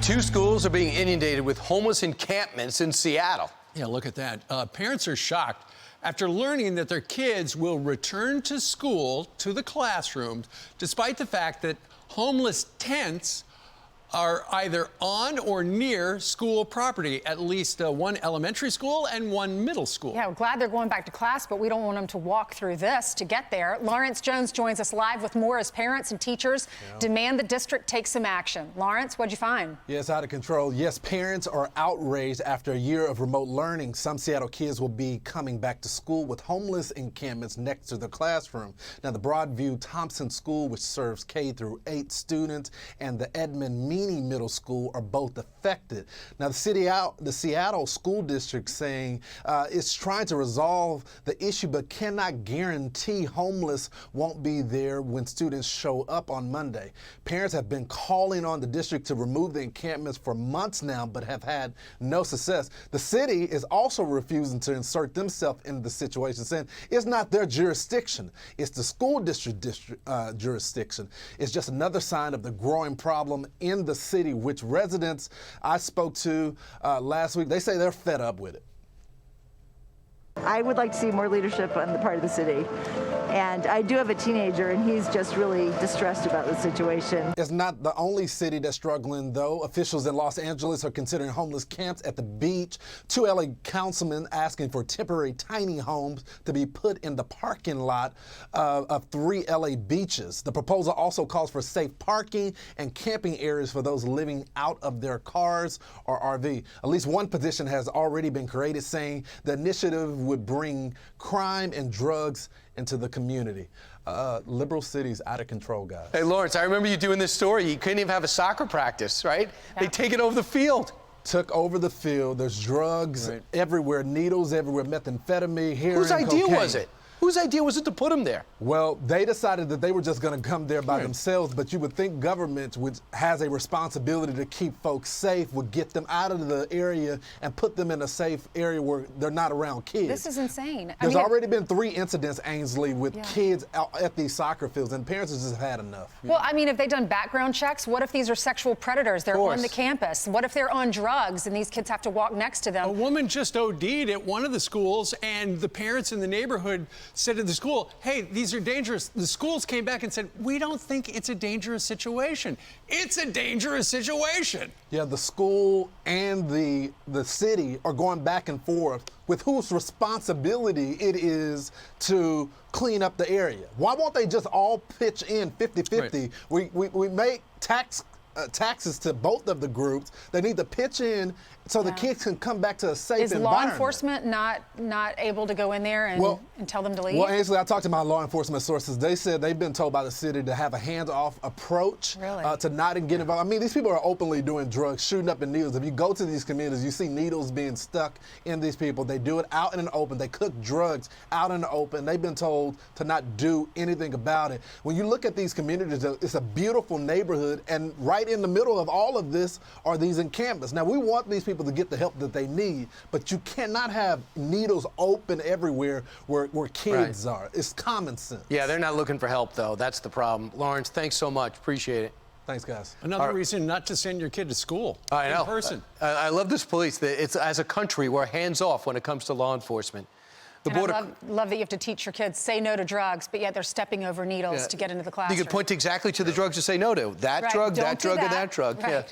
Two schools are being inundated with homeless encampments in Seattle. Yeah, look at that. Parents are shocked after learning that their kids will return to school, to the classrooms, despite the fact that homeless tents are either on or near school property, at least one elementary school and one middle school. Yeah, we're glad they're going back to class, but we don't want them to walk through this to get there. Lawrence Jones joins us live with more as parents and teachers demand the district take some action. Lawrence, what'd you find? Yeah, it's out of control. Yes, parents are outraged after a year of remote learning. Some Seattle kids will be coming back to school with homeless encampments next to their classroom. Now, the Broadview Thompson School, which serves K-8 students, and the Edmond Middle School are both affected. Now, the Seattle School District saying it's trying to resolve the issue, but cannot guarantee homeless won't be there when students show up on Monday. Parents have been calling on the district to remove the encampments for months now, but have had no success. The city is also refusing to insert themselves into the situation, saying it's not their jurisdiction. It's the school district jurisdiction. It's just another sign of the growing problem in the city, which residents I spoke to last week, they say they're fed up with it. I would like to see more leadership on the part of the city. And I do have a teenager, and he's just really distressed about the situation. It's not the only city that's struggling, though. Officials in Los Angeles are considering homeless camps at the beach. 2 LA councilmen asking for temporary tiny homes to be put in the parking lot of 3 LA beaches. The proposal also calls for safe parking and camping areas for those living out of their cars or RV. At least one petition has already been created saying the initiative would bring crime and drugs into the community. Liberal cities out of control, guys. Hey, Lawrence, I remember you doing this story. You couldn't even have a soccer practice, right? Yeah. They take it over the field. Took over the field. There's drugs everywhere, needles everywhere, methamphetamine, heroin, Whose idea cocaine. was it? Whose idea was it to put them there? Well, they decided that they were just going to come there by themselves, but you would think government, which has a responsibility to keep folks safe, would get them out of the area and put them in a safe area where they're not around kids. This is insane. There's already been 3 incidents, Ainsley, with kids out at these soccer fields, and parents have just had enough. Well, I mean, have they done background checks? What if these are sexual predators? They're on the campus. What if they're on drugs and these kids have to walk next to them? A woman just OD'd at one of the schools, and the parents in the neighborhood said to the school, hey, these are dangerous. The schools came back and said, we don't think it's a dangerous situation. It's a dangerous situation. Yeah, the school and the city are going back and forth with whose responsibility it is to clean up the area. Why won't they just all pitch in 50-50? We make taxes to both of the groups. They need to pitch in so the kids can come back to a safe environment. Is law enforcement not able to go in there and tell them to leave? Well, Ainsley, I talked to my law enforcement sources. They said they've been told by the city to have a hands-off approach, to not get involved. I mean, these people are openly doing drugs, shooting up in needles. If you go to these communities, you see needles being stuck in these people. They do it out in the open. They cook drugs out in the open. They've been told to not do anything about it. When you look at these communities, it's a beautiful neighborhood, and right in the middle of all of this are these encampments. Now, we want these people to get the help that they need, but you cannot have needles open everywhere where kids are. It's common sense. Yeah, they're not looking for help, though. That's the problem. Lawrence, thanks so much. Appreciate it. Thanks, guys. Another reason not to send your kid to school. I know. In person. I love this police. It's, as a country, we're hands-off when it comes to law enforcement. I love that you have to teach your kids, say no to drugs, but yet they're stepping over needles to get into the classroom. You could point exactly to the drugs to say no to. That drug, that drug, or that drug. Right. Yeah.